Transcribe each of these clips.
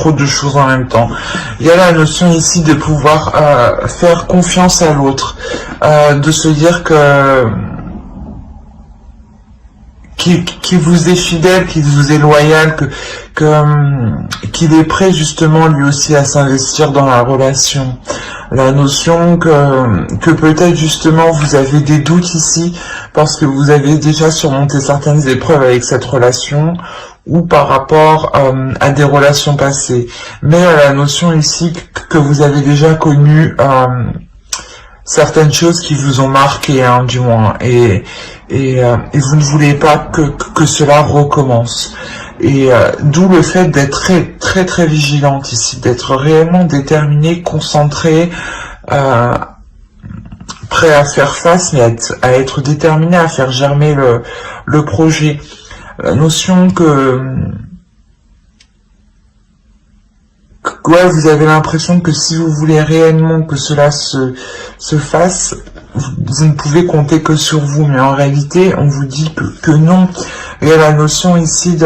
trop de choses en même temps. Il y a la notion ici de pouvoir faire confiance à l'autre, de se dire que qu'il vous est fidèle, qu'il vous est loyal, qu'il est prêt justement lui aussi à s'investir dans la relation. La notion que peut-être justement vous avez des doutes ici parce que vous avez déjà surmonté certaines épreuves avec cette relation ou par rapport à des relations passées. Mais la notion ici que vous avez déjà connu certaines choses qui vous ont marqué, hein, du moins, et vous ne voulez pas que cela recommence. Et d'où le fait d'être très vigilante ici, d'être réellement déterminée, concentrée, prêt à faire face, mais à être déterminé à faire germer le projet. La notion que ouais, vous avez l'impression que si vous voulez réellement que cela se fasse, vous ne pouvez compter que sur vous, mais en réalité, on vous dit que non. Il y a la notion ici de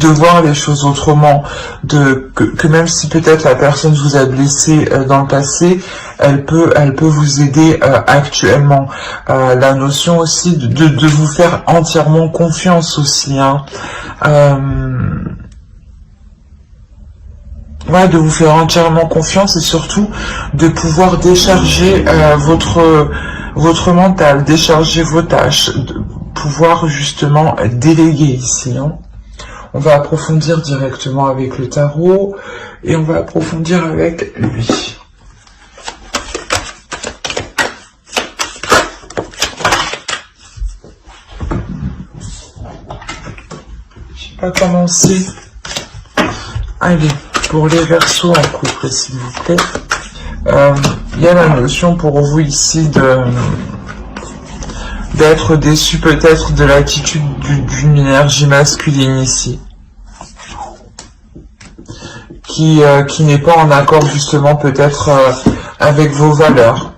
voir les choses autrement, que même si peut-être la personne vous a blessé dans le passé, elle peut vous aider actuellement. La notion aussi de vous faire entièrement confiance aussi, hein. Ouais, de vous faire entièrement confiance et surtout de pouvoir décharger votre mental, décharger vos tâches, de pouvoir justement déléguer ici, hein. On va approfondir directement avec le tarot et on va approfondir avec lui. Je sais pas commencer. Allez, pour les Verseaux en couple, s'il vous plaît. Il y a la notion pour vous ici d'être déçu peut-être de l'attitude d'une énergie masculine ici, qui n'est pas en accord justement peut-être avec vos valeurs.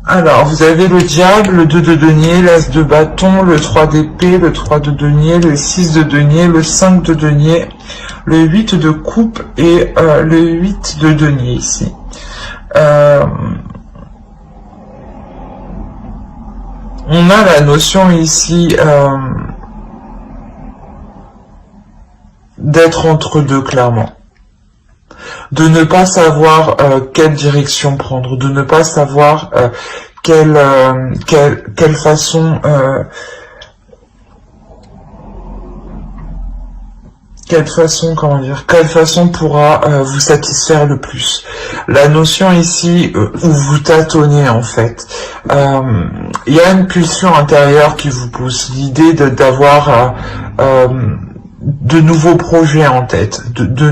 Alors, vous avez le diable, le 2 de denier, l'as de bâton, le 3 d'épée, le 3 de denier, le 6 de denier, le 5 de denier, le 8 de coupe et le 8 de denier ici. On a la notion ici d'être entre deux, clairement. De ne pas savoir quelle direction prendre, de ne pas savoir quelle façon quelle façon pourra vous satisfaire le plus. La notion ici où vous tâtonnez en fait. Il y a une pulsion intérieure qui vous pousse, l'idée d'avoir de nouveaux projets en tête, de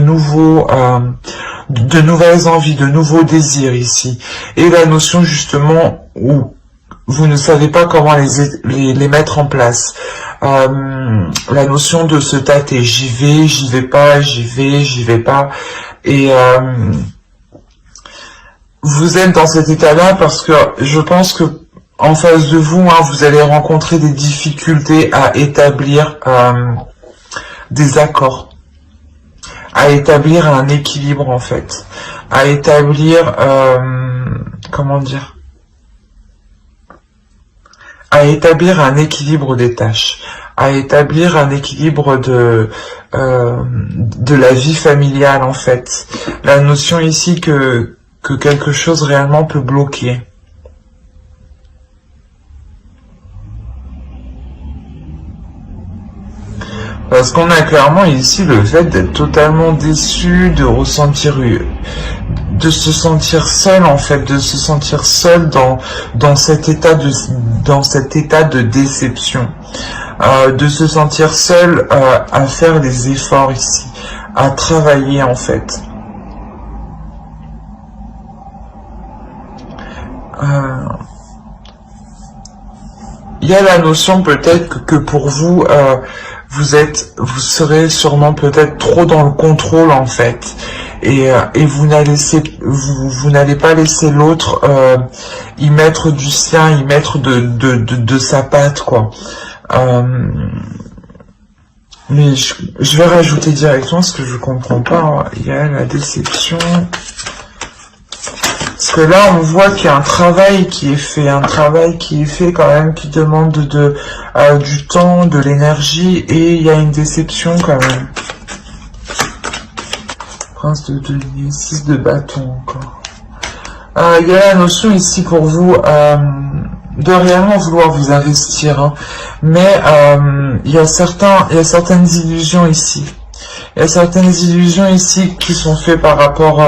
nouvelles envies, de nouveaux désirs ici. Et la notion justement où vous ne savez pas comment les mettre en place. La notion de se tâter, j'y vais pas, j'y vais pas. Et vous êtes dans cet état-là parce que je pense que en face de vous, hein, vous allez rencontrer des difficultés à établir des accords, à établir un équilibre en fait, à établir, comment dire, à établir un équilibre des tâches, à établir un équilibre de la vie familiale en fait. La notion ici que quelque chose réellement peut bloquer. Parce qu'on a clairement ici le fait d'être totalement déçu, de ressentir, de se sentir seul en fait, de se sentir seul dans cet état de déception, de se sentir seul à faire des efforts ici, à travailler en fait. Il y a la notion peut-être que pour vous, vous serez sûrement peut-être trop dans le contrôle en fait, et vous n'allez pas laisser l'autre y mettre du sien, y mettre de sa patte quoi. Mais je vais rajouter directement ce que je comprends pas. Hein. Il y a la déception. Parce que là, on voit qu'il y a un travail qui est fait, quand même, qui demande du temps, de l'énergie, et il y a une déception quand même. Prince de denier, 6 de bâton encore. Il y a la notion ici pour vous de réellement vouloir vous investir, hein. Mais il y a certaines illusions ici. Il y a certaines illusions ici qui sont faites par rapport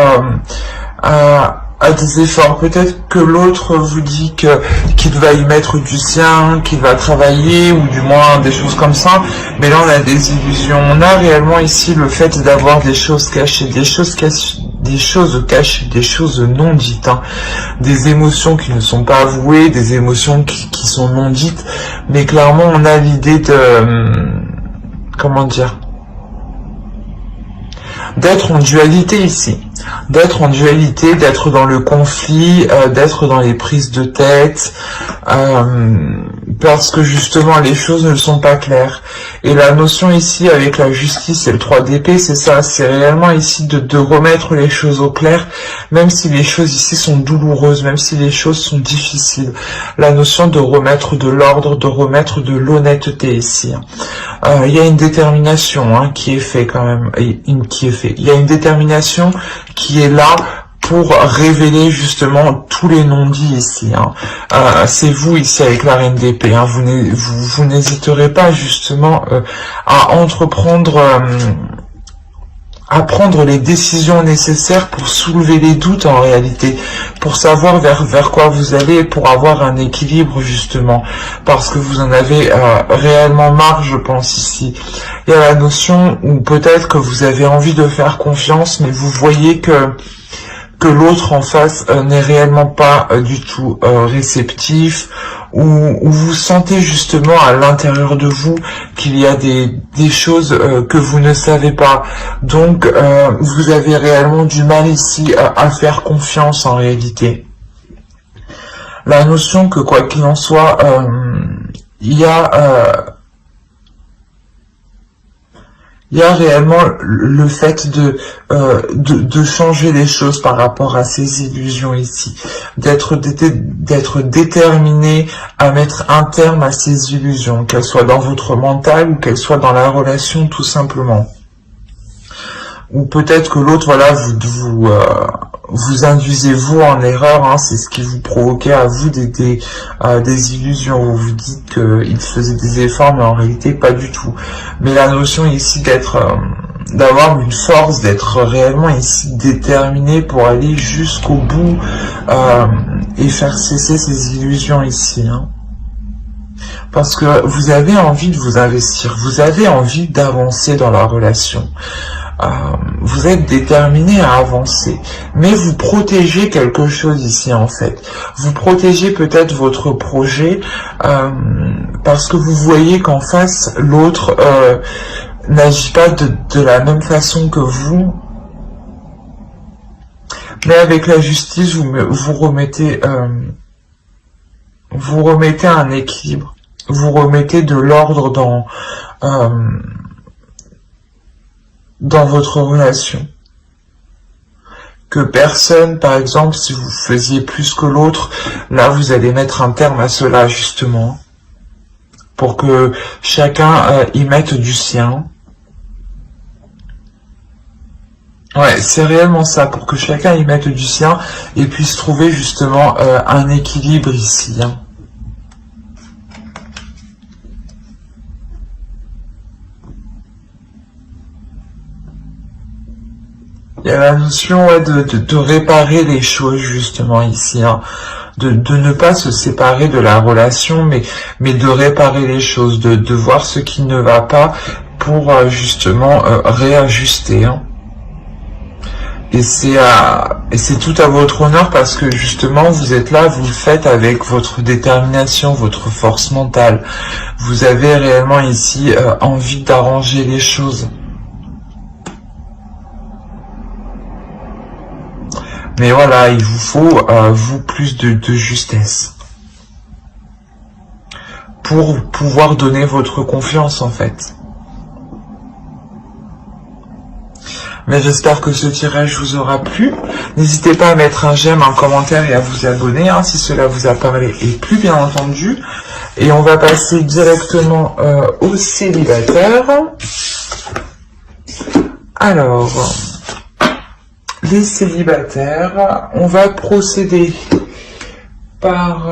à des efforts. Peut-être que l'autre vous dit qu'il va y mettre du sien, qu'il va travailler, ou du moins des choses comme ça. Mais là, on a des illusions. On a réellement ici le fait d'avoir des choses cachées, des choses cachées, des choses non dites, hein. Des émotions qui ne sont pas avouées, des émotions qui sont non dites. Mais clairement, on a l'idée de... comment dire, d'être en dualité ici, d'être dans le conflit, d'être dans les prises de tête, parce que justement les choses ne sont pas claires. Et la notion ici avec la justice et le 3 d'épée, c'est ça, c'est réellement ici de remettre les choses au clair, même si les choses ici sont douloureuses, même si les choses sont difficiles. La notion de remettre de l'ordre, de remettre de l'honnêteté ici. Il y a une détermination, hein, qui est faite quand même, il y a une détermination qui est là pour révéler justement tous les non-dits ici, hein. C'est vous ici avec la reine d'épée, hein. Vous n'hésiterez pas justement à entreprendre, à prendre les décisions nécessaires pour soulever les doutes en réalité, pour savoir vers quoi vous allez, pour avoir un équilibre justement, parce que vous en avez réellement marre, je pense ici. Il y a la notion où peut-être que vous avez envie de faire confiance, mais vous voyez que l'autre en face n'est réellement pas du tout réceptif, ou vous sentez justement à l'intérieur de vous qu'il y a des choses que vous ne savez pas. Donc vous avez réellement du mal ici à faire confiance en réalité. La notion que quoi qu'il en soit, il y a réellement le fait de changer les choses par rapport à ces illusions ici, d'être déterminé à mettre un terme à ces illusions, qu'elles soient dans votre mental ou qu'elles soient dans la relation tout simplement. Ou peut-être que l'autre, voilà, vous induisez vous en erreur, hein, c'est ce qui vous provoquait à vous des illusions. Vous vous dites qu'il faisait des efforts, mais en réalité pas du tout. Mais la notion ici d'avoir une force, d'être réellement ici déterminé pour aller jusqu'au bout et faire cesser ces illusions ici, hein. Parce que vous avez envie de vous investir, vous avez envie d'avancer dans la relation. Vous êtes déterminé à avancer, mais vous protégez quelque chose ici en fait. Vous protégez peut-être votre projet parce que vous voyez qu'en face, l'autre n'agit pas de la même façon que vous. Mais avec la justice, vous remettez un équilibre, vous remettez de l'ordre dans votre relation. Que personne, par exemple, si vous faisiez plus que l'autre, là vous allez mettre un terme à cela justement, pour que chacun y mette du sien. Ouais, c'est réellement ça, pour que chacun y mette du sien et puisse trouver justement un équilibre ici, hein. Il y a la notion de réparer les choses justement ici, hein. De ne pas se séparer de la relation, mais de réparer les choses, de voir ce qui ne va pas pour justement réajuster, hein. Et c'est tout à votre honneur parce que justement vous êtes là, vous le faites avec votre détermination, votre force mentale. Vous avez réellement ici envie d'arranger les choses. Mais voilà, il vous faut, vous, plus de justesse. Pour pouvoir donner votre confiance, en fait. Mais j'espère que ce tirage vous aura plu. N'hésitez pas à mettre un j'aime, un commentaire et à vous abonner hein, si cela vous a parlé et plu, bien entendu. Et on va passer directement aux célibataires. Alors, les célibataires, on va procéder par...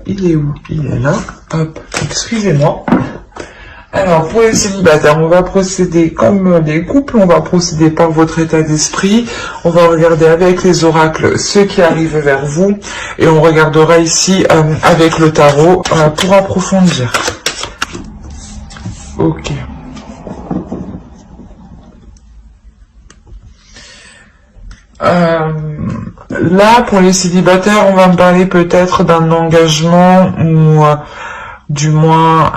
il est où? Il est là. Hop, excusez-moi. Alors, pour les célibataires, on va procéder comme les couples, on va procéder par votre état d'esprit, on va regarder avec les oracles ce qui arrive vers vous, et on regardera ici avec le tarot pour approfondir. Ok. Là, pour les célibataires, on va me parler peut-être d'un engagement, ou du moins...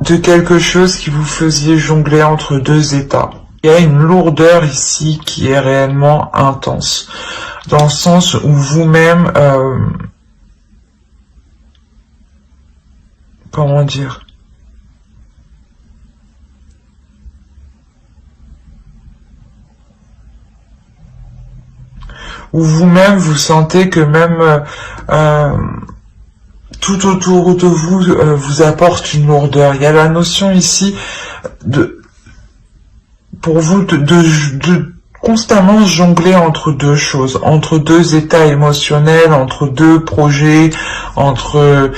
de quelque chose qui vous faisiez jongler entre deux états. Il y a une lourdeur ici qui est réellement intense, dans le sens où vous-même, comment dire, où vous-même vous sentez que même tout autour de vous vous apporte une lourdeur. Il y a la notion ici de, pour vous, de constamment jongler entre deux choses, entre deux états émotionnels, entre deux projets, entre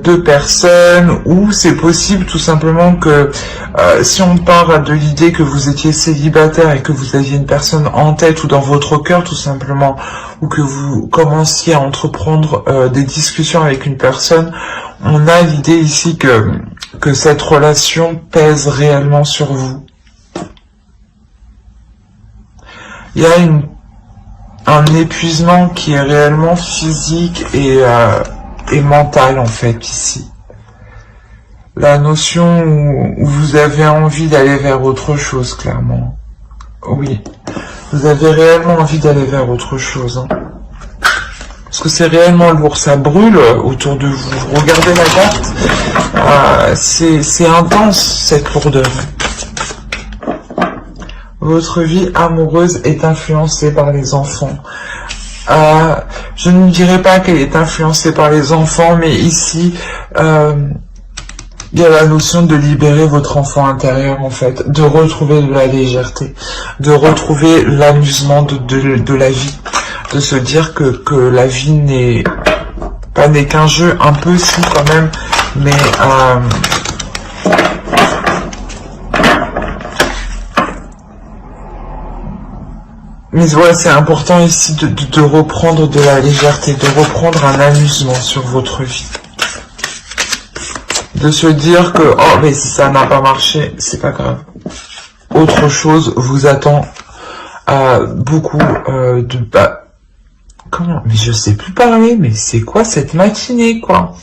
deux personnes, où c'est possible tout simplement que si on part de l'idée que vous étiez célibataire et que vous aviez une personne en tête ou dans votre cœur tout simplement, ou que vous commenciez à entreprendre des discussions avec une personne, on a l'idée ici que cette relation pèse réellement sur vous. Il y a un épuisement qui est réellement physique et mental en fait ici. La notion où vous avez envie d'aller vers autre chose, clairement. Oui, vous avez réellement envie d'aller vers autre chose. Hein. Parce que c'est réellement lourd, ça brûle autour de vous. Regardez la carte, c'est intense cette lourdeur. Votre vie amoureuse est influencée par les enfants. Je ne dirais pas qu'elle est influencée par les enfants, mais ici, il y a la notion de libérer votre enfant intérieur, en fait, de retrouver de la légèreté, de retrouver l'amusement de la vie, de se dire que la vie n'est qu'un jeu, un peu si quand même, mais voilà, c'est important ici de reprendre de la légèreté, de reprendre un amusement sur votre vie. De se dire que, oh, mais si ça n'a pas marché, c'est pas grave. Autre chose vous attend beaucoup comment? Mais je sais plus parler, mais c'est quoi cette matinée, quoi?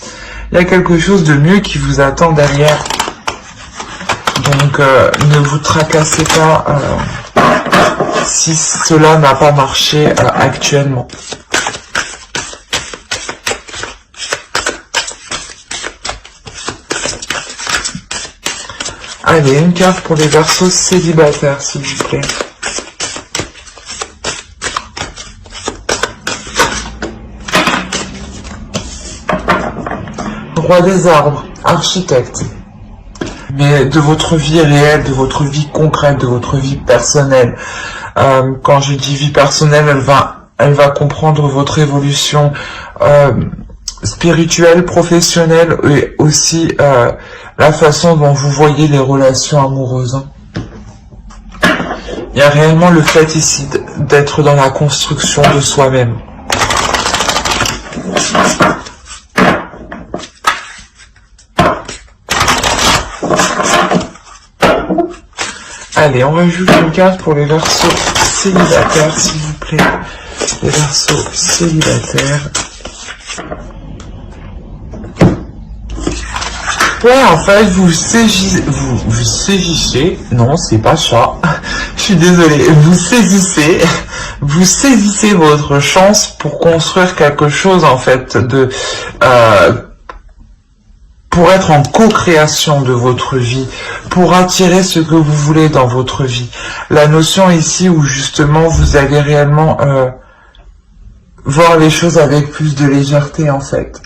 Il y a quelque chose de mieux qui vous attend derrière. Donc, ne vous tracassez pas si cela n'a pas marché actuellement. Allez, une carte pour les Verseaux célibataires, s'il vous plaît. Roi des arbres, architecte. Mais de votre vie réelle, de votre vie concrète, de votre vie personnelle. Quand je dis vie personnelle, elle va comprendre votre évolution spirituelle, professionnelle et aussi la façon dont vous voyez les relations amoureuses. Il y a réellement le fait ici d'être dans la construction de soi-même. Allez, on rajoute une carte pour les Verseaux célibataires, s'il vous plaît. Les Verseaux célibataires. Ouais, en fait, vous saisissez, non, c'est pas ça, je suis désolée, vous saisissez votre chance pour construire quelque chose, en fait, pour être en co-création de votre vie, pour attirer ce que vous voulez dans votre vie. La notion ici où justement vous allez réellement voir les choses avec plus de légèreté en fait,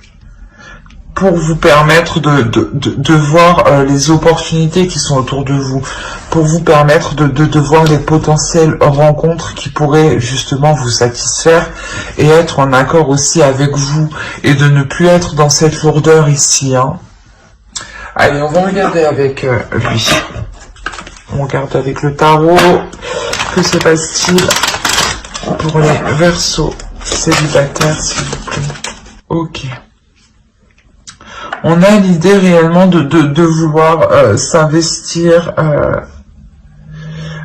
pour vous permettre de voir les opportunités qui sont autour de vous, pour vous permettre de voir les potentielles rencontres qui pourraient justement vous satisfaire et être en accord aussi avec vous et de ne plus être dans cette lourdeur ici. Hein. Allez, on va regarder avec lui. On regarde avec le tarot. Que se passe-t-il pour les Verseaux célibataires, s'il vous plaît? Ok. On a l'idée réellement de vouloir s'investir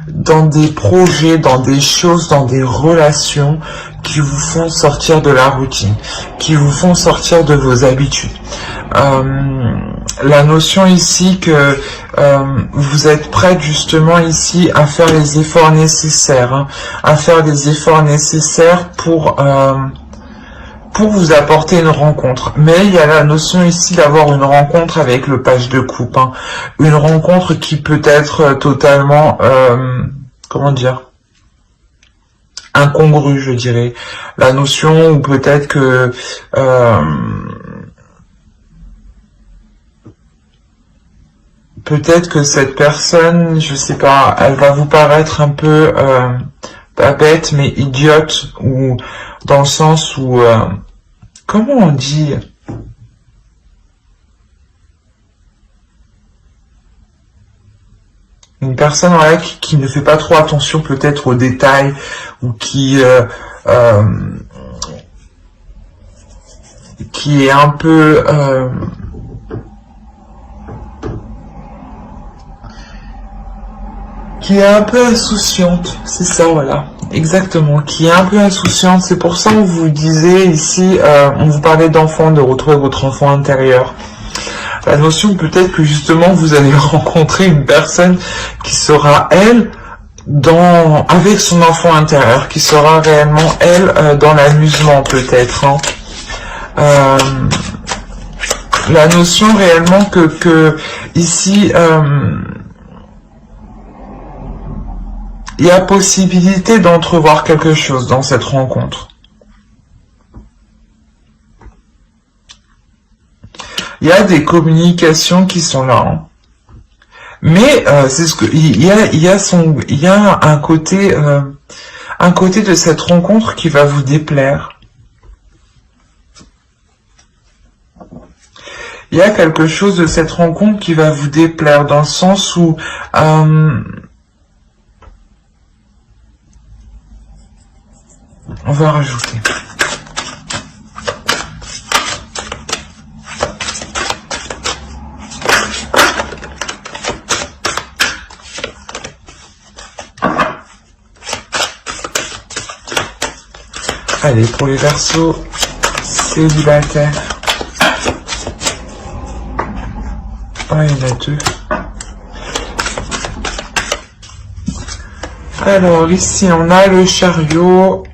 dans des projets, dans des choses, dans des relations qui vous font sortir de la routine, qui vous font sortir de vos habitudes. La notion ici que vous êtes prête justement ici à faire les efforts nécessaires, hein, à faire les efforts nécessaires pour vous apporter une rencontre. Mais il y a la notion ici d'avoir une rencontre avec le page de coupe. Hein. Une rencontre qui peut être totalement, comment dire, incongrue, je dirais. La notion où peut-être que... peut-être que cette personne, je sais pas, elle va vous paraître un peu, pas bête, mais idiote, ou dans le sens où... comment on dit? Une personne voilà, qui ne fait pas trop attention peut-être aux détails, ou qui est un peu... qui est un peu insouciante, c'est ça, voilà, exactement, qui est un peu insouciante. C'est pour ça qu'on vous disait ici, on vous parlait d'enfant, de retrouver votre enfant intérieur. La notion peut-être que justement vous allez rencontrer une personne qui sera elle avec son enfant intérieur, qui sera réellement elle dans l'amusement peut-être. Hein. La notion réellement que ici il y a possibilité d'entrevoir quelque chose dans cette rencontre. Il y a des communications qui sont là. Hein. Mais c'est ce que il y a un côté de cette rencontre qui va vous déplaire. Il y a quelque chose de cette rencontre qui va vous déplaire dans le sens où on va rajouter. Allez, pour les Verseaux célibataires. Ah, il y en a deux. Alors, ici, on a le Chariot.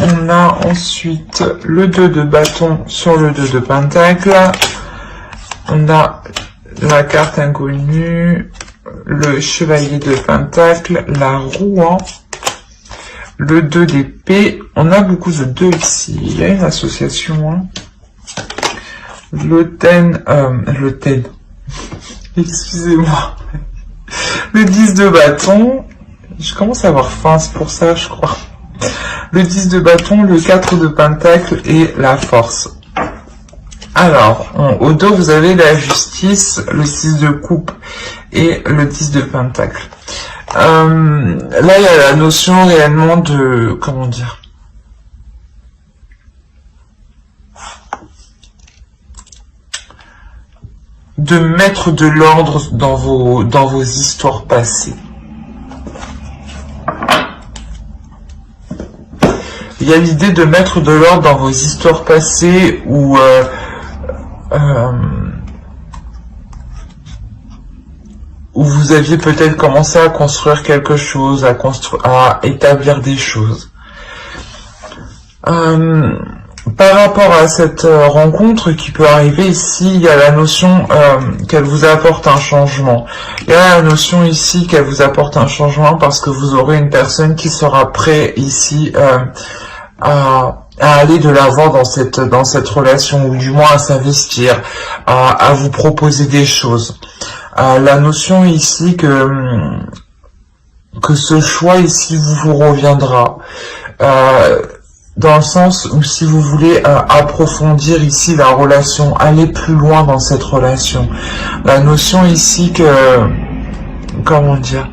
On a ensuite le 2 de bâton sur le 2 de pentacle. On a la carte inconnue, le chevalier de pentacle, la roue, hein, le 2 d'épée. On a beaucoup de 2 ici. Il y a une association. Hein. L'autel, excusez-moi. Le 10 de bâton. Je commence à avoir faim, c'est pour ça, je crois. Le 10 de bâton, le 4 de pentacle et la force. Alors, au dos, vous avez la justice, le 6 de coupe et le 10 de pentacle. Là, il y a la notion réellement de... Comment dire ? De mettre de l'ordre dans vos histoires passées. Il y a l'idée de mettre de l'ordre dans vos histoires passées où vous aviez peut-être commencé à construire quelque chose, à établir des choses. Par rapport à cette rencontre qui peut arriver ici, il y a la notion qu'elle vous apporte un changement. Il y a la notion ici qu'elle vous apporte un changement parce que vous aurez une personne qui sera prête ici à aller de l'avant dans cette relation, ou du moins à s'investir, à vous proposer des choses. La notion ici que ce choix ici vous reviendra. Dans le sens où si vous voulez approfondir ici la relation, aller plus loin dans cette relation. La notion ici que, comment dire,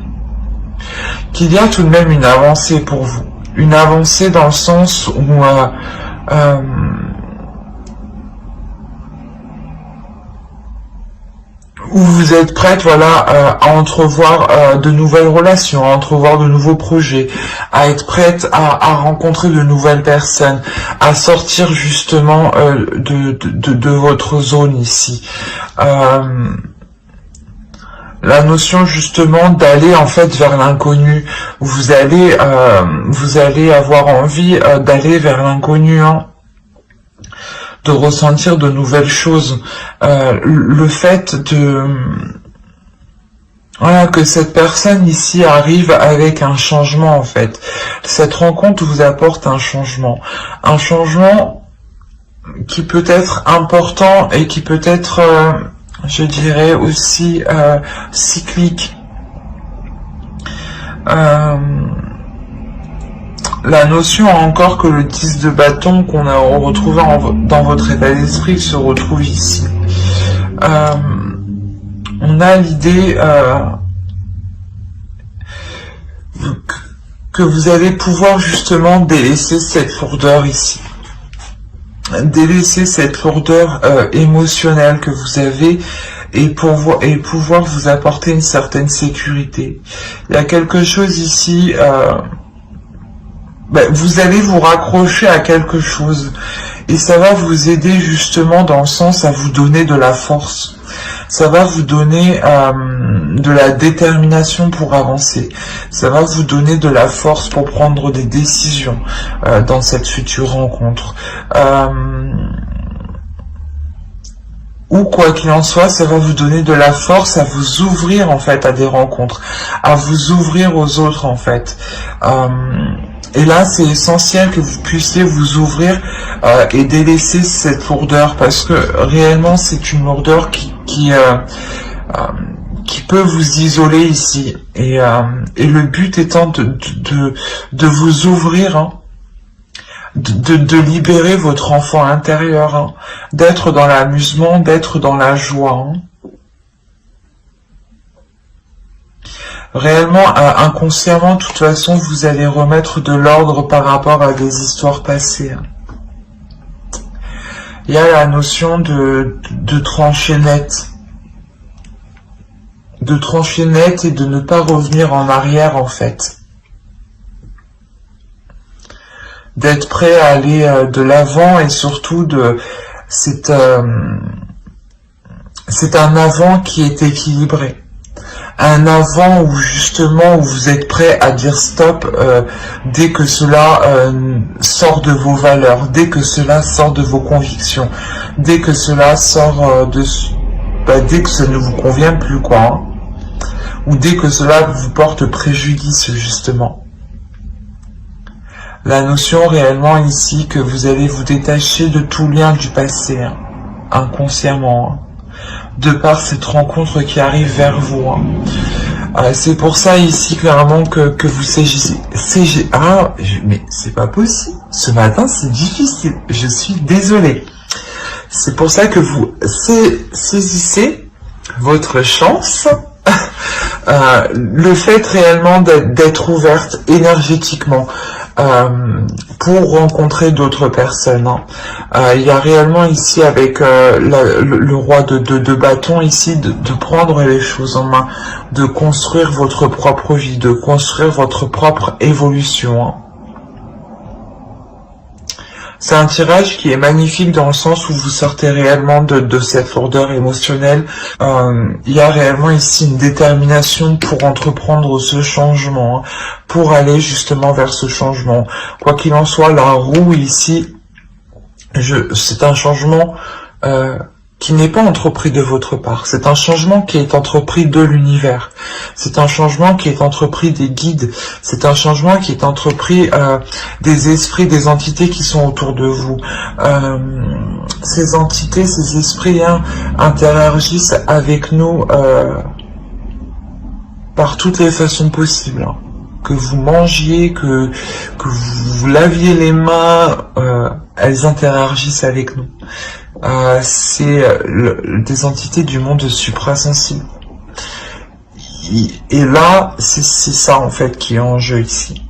qu'il y a tout de même une avancée pour vous. Une avancée dans le sens où vous êtes prête, voilà, à entrevoir de nouvelles relations, à entrevoir de nouveaux projets, à être prête à rencontrer de nouvelles personnes, à sortir justement de votre zone ici. La notion justement d'aller en fait vers l'inconnu. Vous allez avoir envie d'aller vers l'inconnu, hein, de ressentir de nouvelles choses. Le fait de voilà, que cette personne ici arrive avec un changement en fait. Cette rencontre vous apporte un changement qui peut être important et qui peut être je dirais aussi cyclique. La notion encore que le 10 de bâton qu'on a retrouvé dans votre état d'esprit se retrouve ici. On a l'idée que vous allez pouvoir justement délaisser cette lourdeur ici. Délaisser cette lourdeur émotionnelle que vous avez et pouvoir vous apporter une certaine sécurité. Il y a quelque chose ici, vous allez vous raccrocher à quelque chose et ça va vous aider justement dans le sens à vous donner de la force. Ça va vous donner de la détermination pour avancer. Ça va vous donner de la force pour prendre des décisions dans cette future rencontre. Ou quoi qu'il en soit, ça va vous donner de la force à vous ouvrir en fait à des rencontres, à vous ouvrir aux autres en fait. Et là, c'est essentiel que vous puissiez vous ouvrir et délaisser cette lourdeur parce que réellement, c'est une lourdeur qui peut vous isoler ici. Et le but étant de vous ouvrir, hein, de libérer votre enfant intérieur, hein, d'être dans l'amusement, d'être dans la joie. Hein. Réellement, inconsciemment, de toute façon, vous allez remettre de l'ordre par rapport à des histoires passées. Hein. Il y a la notion de trancher net. De trancher net et de ne pas revenir en arrière, en fait. D'être prêt à aller de l'avant et surtout c'est un avant qui est équilibré. Un avant où justement où vous êtes prêt à dire stop dès que cela sort de vos valeurs, dès que cela sort de vos convictions, dès que cela sort dès que ça ne vous convient plus quoi, hein, ou dès que cela vous porte préjudice justement. La notion réellement ici que vous allez vous détacher de tout lien du passé, hein, inconsciemment, hein, de par cette rencontre qui arrive vers vous. Hein. C'est pour ça ici clairement que vous saisissez. Mais c'est pas possible. Ce matin c'est difficile. Je suis désolée. C'est pour ça que vous saisissez votre chance. Le fait réellement d'être ouverte énergétiquement. Pour rencontrer d'autres personnes. Hein. Il y a réellement ici avec le roi de bâton ici de prendre les choses en main, de construire votre propre vie, de construire votre propre évolution. Hein. C'est un tirage qui est magnifique dans le sens où vous sortez réellement de cette lourdeur émotionnelle. Il y a réellement ici une détermination pour entreprendre ce changement, hein, pour aller justement vers ce changement. Quoi qu'il en soit, la roue ici C'est un changement qui n'est pas entrepris de votre part. C'est un changement qui est entrepris de l'univers. C'est un changement qui est entrepris des guides. C'est un changement qui est entrepris des esprits, des entités qui sont autour de vous. Ces entités, ces esprits interagissent avec nous par toutes les façons possibles. Hein. Que vous mangiez, que vous laviez les mains, elles interagissent avec nous. C'est des entités du monde suprasensible. Et là, c'est ça en fait qui est en jeu ici.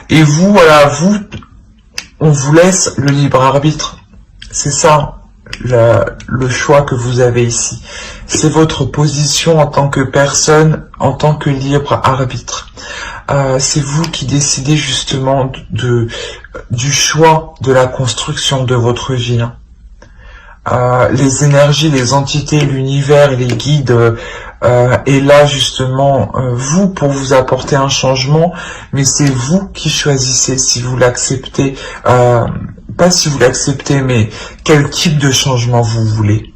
Et vous, voilà, on vous laisse le libre arbitre. C'est ça le choix que vous avez ici. C'est votre position en tant que personne, en tant que libre arbitre. C'est vous qui décidez justement du choix de la construction de votre vie. Les énergies, les entités, l'univers, les guides est là justement vous pour vous apporter un changement, mais c'est vous qui choisissez si vous l'acceptez, pas si vous l'acceptez, mais quel type de changement vous voulez.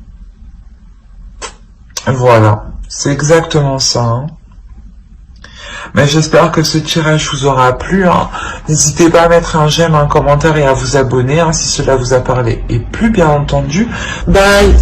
Voilà, c'est exactement ça. Hein. Mais j'espère que ce tirage vous aura plu. Hein. N'hésitez pas à mettre un j'aime, un commentaire et à vous abonner hein, si cela vous a parlé. Et plus bien entendu, bye!